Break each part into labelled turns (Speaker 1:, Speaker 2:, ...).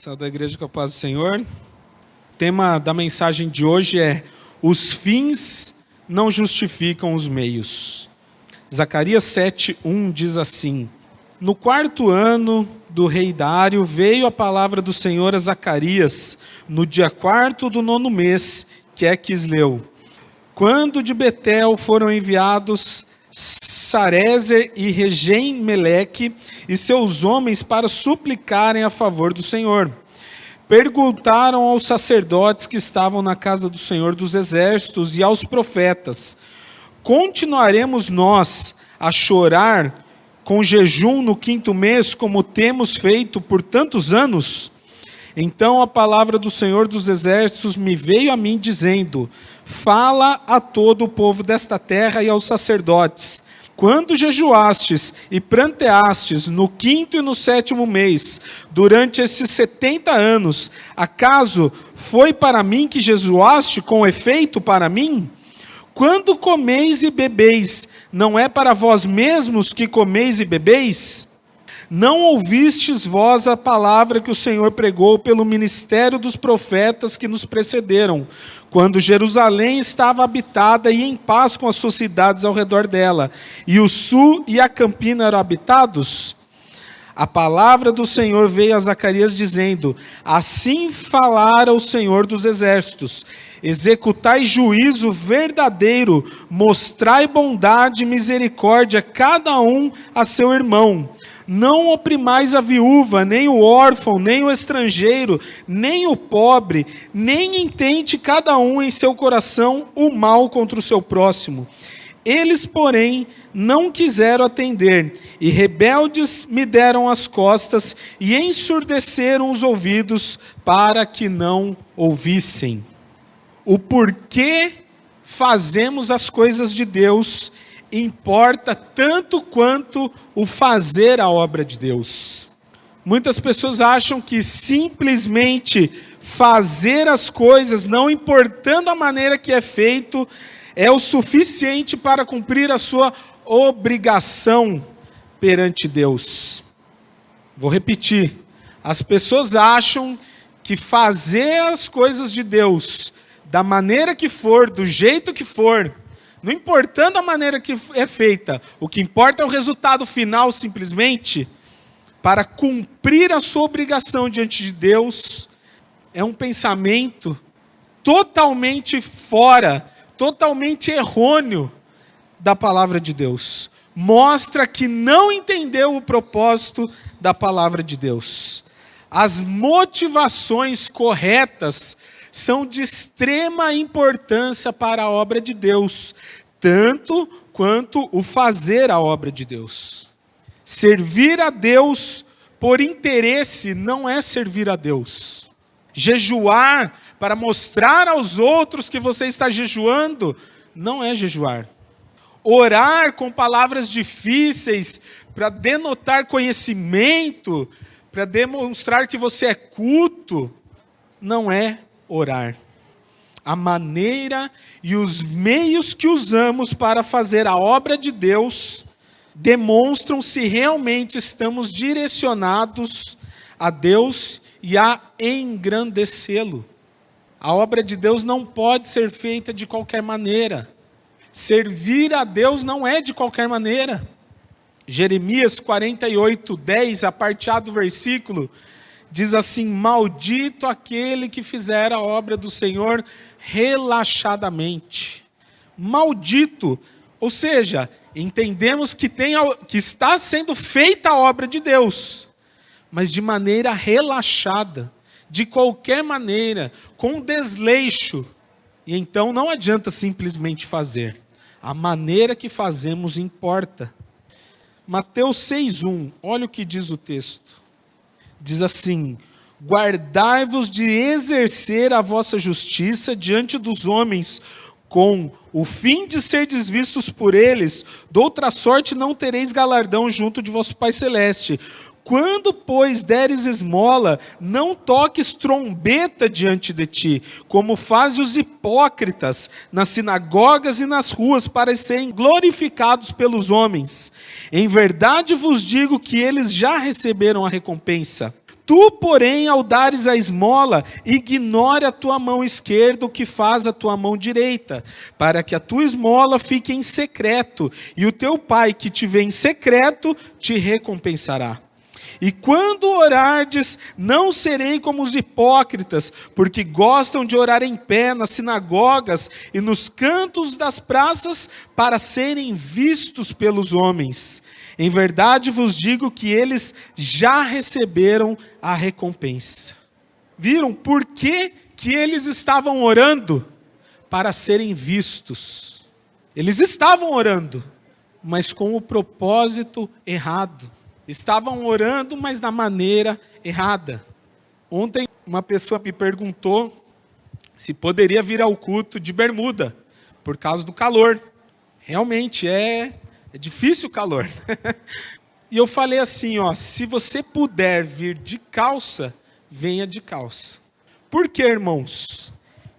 Speaker 1: Salve da igreja com a paz do Senhor. O tema da mensagem de hoje é: os fins não justificam os meios. Zacarias 7:1 diz assim: no 4º ano do rei Dário veio a palavra do Senhor a Zacarias, no dia 4º do 9º mês, que é Quisleu, quando de Betel foram enviados Sarezer e Regem-Meleque e seus homens para suplicarem a favor do Senhor. Perguntaram aos sacerdotes que estavam na casa do Senhor dos Exércitos e aos profetas: continuaremos nós a chorar com jejum no 5º mês, como temos feito por tantos anos? Então a palavra do Senhor dos Exércitos me veio a mim dizendo: fala a todo o povo desta terra e aos sacerdotes: quando jejuastes e pranteastes no 5º e no 7º mês, durante esses 70 anos, acaso foi para mim que jejuaste com efeito para mim? Quando comeis e bebeis, não é para vós mesmos que comeis e bebeis? Não ouvistes vós a palavra que o Senhor pregou pelo ministério dos profetas que nos precederam, quando Jerusalém estava habitada e em paz com as suas cidades ao redor dela, e o sul e a campina eram habitados? A palavra do Senhor veio a Zacarias dizendo: assim falara o Senhor dos Exércitos: executai juízo verdadeiro, mostrai bondade e misericórdia, cada um a seu irmão. Não oprimais a viúva, nem o órfão, nem o estrangeiro, nem o pobre, nem intente cada um em seu coração o mal contra o seu próximo. Eles, porém, não quiseram atender, e rebeldes me deram as costas, e ensurdeceram os ouvidos, para que não ouvissem. O porquê fazemos as coisas de Deus importa tanto quanto o fazer a obra de Deus. Muitas pessoas acham que simplesmente fazer as coisas, não importando a maneira que é feito, é o suficiente para cumprir a sua obrigação perante Deus. Vou repetir. As pessoas acham que fazer as coisas de Deus, da maneira que for, do jeito que for, não importando a maneira que é feita, o que importa é o resultado final simplesmente, para cumprir a sua obrigação diante de Deus, é um pensamento totalmente fora, totalmente errôneo da palavra de Deus. Mostra que não entendeu o propósito da palavra de Deus. As motivações corretas são de extrema importância para a obra de Deus, tanto quanto o fazer a obra de Deus. Servir a Deus por interesse não é servir a Deus. Jejuar para mostrar aos outros que você está jejuando não é jejuar. Orar com palavras difíceis para denotar conhecimento, para demonstrar que você é culto, não é orar. A maneira e os meios que usamos para fazer a obra de Deus demonstram se realmente estamos direcionados a Deus e a engrandecê-lo. A obra de Deus não pode ser feita de qualquer maneira. Servir a Deus não é de qualquer maneira. Jeremias 48:10, a parte A do versículo, diz assim: maldito aquele que fizer a obra do Senhor relaxadamente. Maldito, ou seja, entendemos que está sendo feita a obra de Deus, mas de maneira relaxada, de qualquer maneira, com desleixo. E então não adianta simplesmente fazer. A maneira que fazemos importa. Mateus 6:1, olha o que diz o texto. Diz assim: guardai-vos de exercer a vossa justiça diante dos homens, com o fim de serdes vistos por eles, de outra sorte não tereis galardão junto de vosso Pai Celeste. Quando, pois, deres esmola, não toques trombeta diante de ti, como fazem os hipócritas nas sinagogas e nas ruas, para serem glorificados pelos homens. Em verdade vos digo que eles já receberam a recompensa. Tu, porém, ao dares a esmola, ignore a tua mão esquerda o que faz a tua mão direita, para que a tua esmola fique em secreto, e o teu pai que te vê em secreto te recompensará. E quando orardes, não serei como os hipócritas, porque gostam de orar em pé nas sinagogas e nos cantos das praças para serem vistos pelos homens. Em verdade vos digo que eles já receberam a recompensa. Viram por que eles estavam orando? Para serem vistos. Eles estavam orando, mas com o propósito errado. Estavam orando, mas da maneira errada. Ontem uma pessoa me perguntou se poderia vir ao culto de bermuda, por causa do calor. Realmente é difícil o calor. E eu falei assim, se você puder vir de calça, venha de calça. Por quê, irmãos?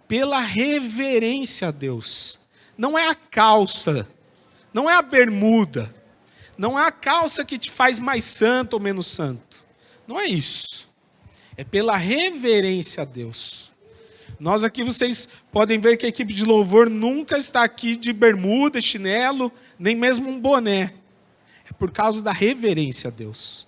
Speaker 1: Pela reverência a Deus. Não é a calça, não é a bermuda, não é a calça que te faz mais santo ou menos santo. Não é isso. É pela reverência a Deus. Nós aqui, vocês podem ver que a equipe de louvor nunca está aqui de bermuda, chinelo, nem mesmo um boné. É por causa da reverência a Deus.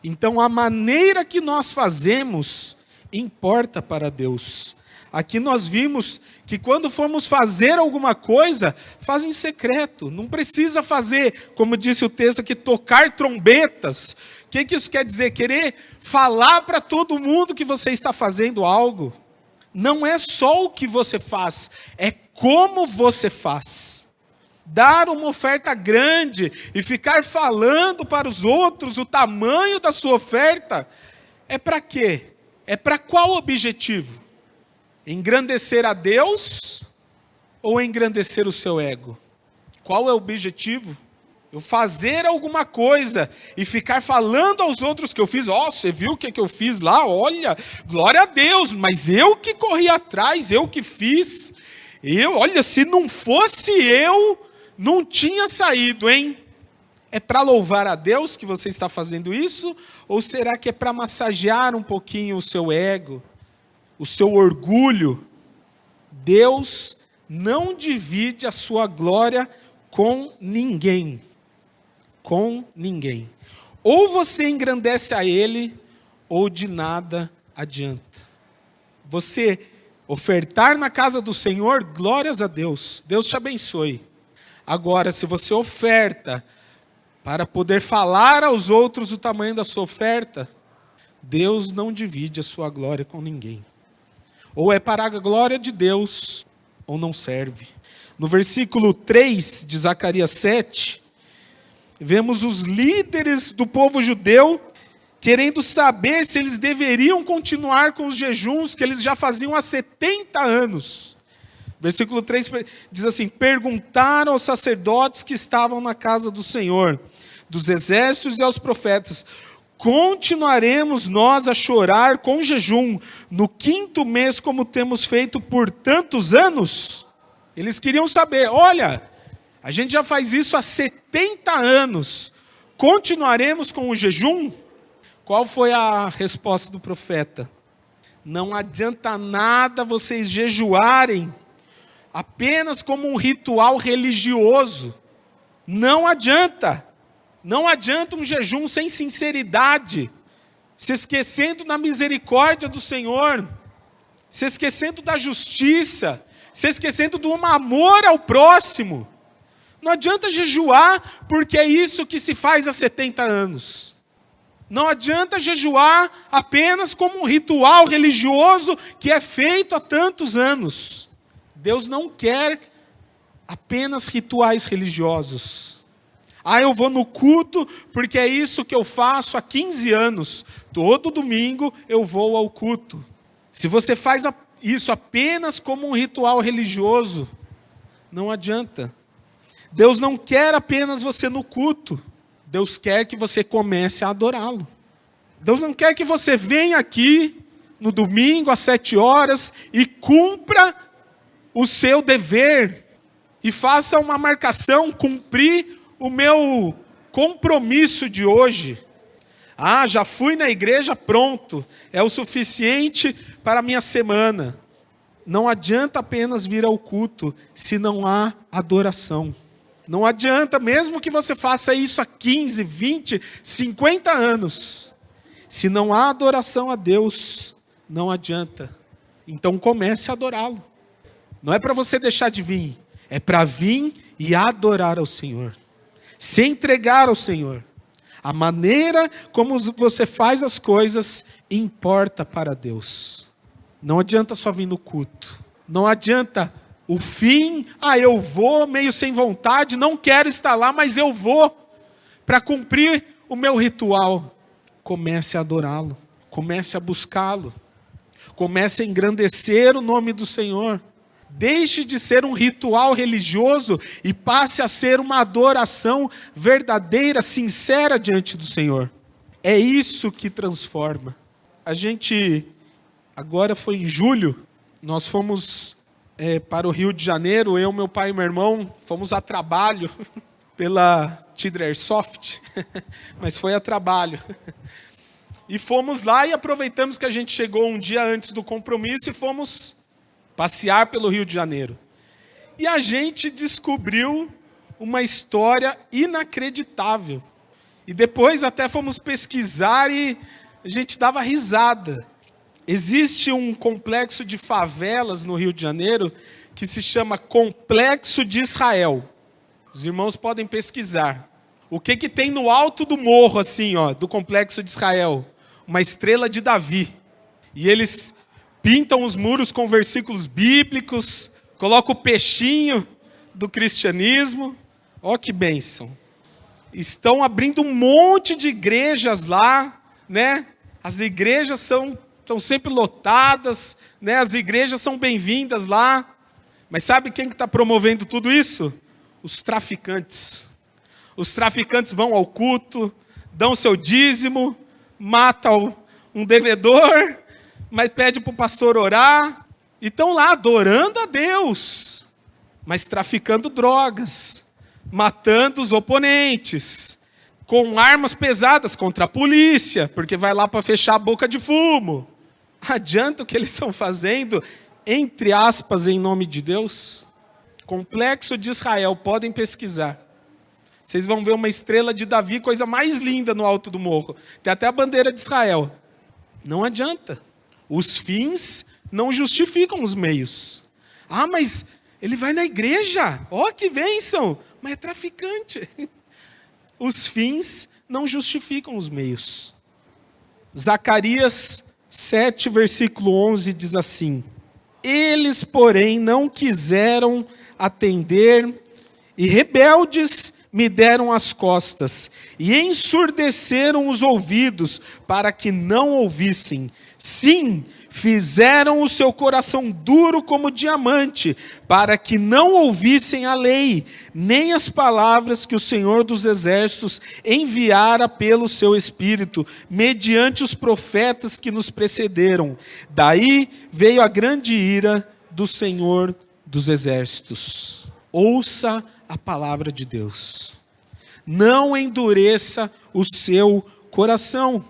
Speaker 1: Então, a maneira que nós fazemos importa para Deus. Aqui nós vimos que quando formos fazer alguma coisa, faz em secreto. Não precisa fazer, como disse o texto aqui, tocar trombetas. O que isso quer dizer? Querer falar para todo mundo que você está fazendo algo. Não é só o que você faz, é como você faz. Dar uma oferta grande e ficar falando para os outros o tamanho da sua oferta, é para quê? É para qual objetivo? Engrandecer a Deus ou engrandecer o seu ego? Qual é o objetivo? Eu fazer alguma coisa e ficar falando aos outros que eu fiz. Você viu o que eu fiz lá? Olha, glória a Deus, mas eu que corri atrás, eu que fiz. Olha, se não fosse eu, não tinha saído, hein? É para louvar a Deus que você está fazendo isso? Ou será que é para massagear um pouquinho o seu ego? O seu orgulho? Deus não divide a sua glória com ninguém. Com ninguém. Ou você engrandece a Ele, ou de nada adianta. Você ofertar na casa do Senhor, glórias a Deus. Deus te abençoe. Agora, se você oferta para poder falar aos outros o tamanho da sua oferta, Deus não divide a sua glória com ninguém. Ou é para a glória de Deus, ou não serve. No versículo 3 de Zacarias 7, vemos os líderes do povo judeu querendo saber se eles deveriam continuar com os jejuns que eles já faziam há 70 anos. Versículo 3 diz assim: perguntaram aos sacerdotes que estavam na casa do Senhor, dos exércitos e aos profetas: continuaremos nós a chorar com jejum no 5º mês, como temos feito por tantos anos? Eles queriam saber, olha, a gente já faz isso há 70 anos, continuaremos com o jejum? Qual foi a resposta do profeta? Não adianta nada vocês jejuarem apenas como um ritual religioso. Não adianta. Não adianta um jejum sem sinceridade, se esquecendo da misericórdia do Senhor, se esquecendo da justiça, se esquecendo do amor ao próximo. Não adianta jejuar porque é isso que se faz há 70 anos. Não adianta jejuar apenas como um ritual religioso que é feito há tantos anos. Deus não quer apenas rituais religiosos. Eu vou no culto porque é isso que eu faço há 15 anos. Todo domingo eu vou ao culto. Se você faz isso apenas como um ritual religioso, não adianta. Deus não quer apenas você no culto. Deus quer que você comece a adorá-lo. Deus não quer que você venha aqui no domingo às 7 horas e cumpra o seu dever e faça uma marcação, cumprir o meu compromisso de hoje. Ah, já fui na igreja, pronto, é o suficiente para a minha semana. Não adianta apenas vir ao culto se não há adoração. Não adianta, mesmo que você faça isso há 15, 20, 50 anos. Se não há adoração a Deus, não adianta. Então comece a adorá-lo. Não é para você deixar de vir, é para vir e adorar ao Senhor. Se entregar ao Senhor. A maneira como você faz as coisas importa para Deus. Não adianta só vir no culto. Não adianta o fim, eu vou meio sem vontade, não quero estar lá, mas eu vou para cumprir o meu ritual. Comece a adorá-lo, comece a buscá-lo, comece a engrandecer o nome do Senhor. Deixe de ser um ritual religioso e passe a ser uma adoração verdadeira, sincera diante do Senhor. É isso que transforma. A gente, agora foi em julho, nós fomos para o Rio de Janeiro, eu, meu pai e meu irmão, fomos a trabalho pela Tidra Soft, mas foi a trabalho. E fomos lá e aproveitamos que a gente chegou um dia antes do compromisso e fomos passear pelo Rio de Janeiro. E a gente descobriu uma história inacreditável. E depois até fomos pesquisar e a gente dava risada. Existe um complexo de favelas no Rio de Janeiro que se chama Complexo de Israel. Os irmãos podem pesquisar. O que tem no alto do morro, assim, do Complexo de Israel? Uma estrela de Davi. E eles pintam os muros com versículos bíblicos, colocam o peixinho do cristianismo. Ó que bênção. Estão abrindo um monte de igrejas lá, né? As igrejas estão sempre lotadas, né? As igrejas são bem-vindas lá. Mas sabe quem que está promovendo tudo isso? Os traficantes. Os traficantes vão ao culto, dão seu dízimo, matam um devedor, mas pede para o pastor orar, e estão lá adorando a Deus, mas traficando drogas, matando os oponentes, com armas pesadas contra a polícia, porque vai lá para fechar a boca de fumo. Adianta o que eles estão fazendo, entre aspas, em nome de Deus? Complexo de Israel, podem pesquisar. Vocês vão ver uma estrela de Davi, coisa mais linda no alto do morro. Tem até a bandeira de Israel. Não adianta. Os fins não justificam os meios. Ah, mas ele vai na igreja. Ó, que bênção. Mas é traficante. Os fins não justificam os meios. Zacarias 7, versículo 11 diz assim: eles, porém, não quiseram atender e rebeldes me deram as costas e ensurdeceram os ouvidos para que não ouvissem. Sim, fizeram o seu coração duro como diamante, para que não ouvissem a lei, nem as palavras que o Senhor dos Exércitos enviara pelo seu Espírito, mediante os profetas que nos precederam. Daí veio a grande ira do Senhor dos Exércitos. Ouça a palavra de Deus. Não endureça o seu coração.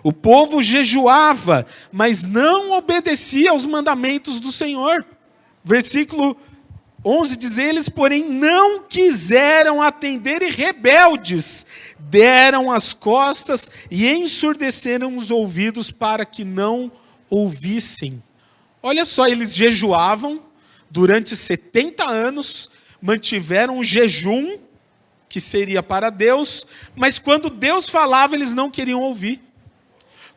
Speaker 1: O povo jejuava, mas não obedecia aos mandamentos do Senhor. Versículo 11 diz: eles, porém, não quiseram atender e rebeldes, deram as costas e ensurdeceram os ouvidos para que não ouvissem. Olha só, eles jejuavam durante 70 anos, mantiveram um jejum, que seria para Deus, mas quando Deus falava, eles não queriam ouvir.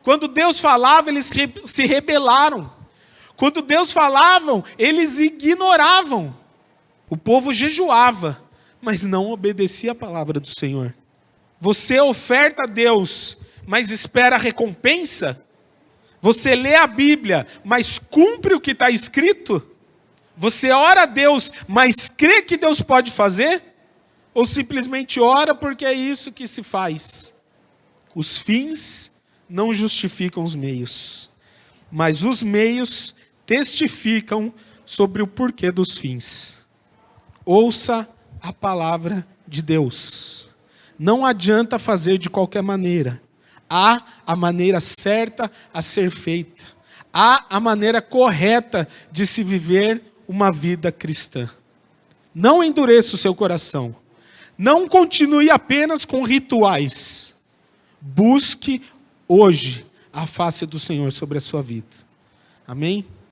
Speaker 1: Quando Deus falava, eles se rebelaram. Quando Deus falava, eles ignoravam. O povo jejuava, mas não obedecia a palavra do Senhor. Você oferta a Deus, mas espera a recompensa? Você lê a Bíblia, mas cumpre o que está escrito? Você ora a Deus, mas crê que Deus pode fazer? Ou simplesmente ora porque é isso que se faz? Os fins não justificam os meios, mas os meios testificam sobre o porquê dos fins. Ouça a palavra de Deus. Não adianta fazer de qualquer maneira. Há a maneira certa a ser feita. Há a maneira correta de se viver uma vida cristã. Não endureça o seu coração. Não continue apenas com rituais. Busque hoje a face do Senhor sobre a sua vida. Amém?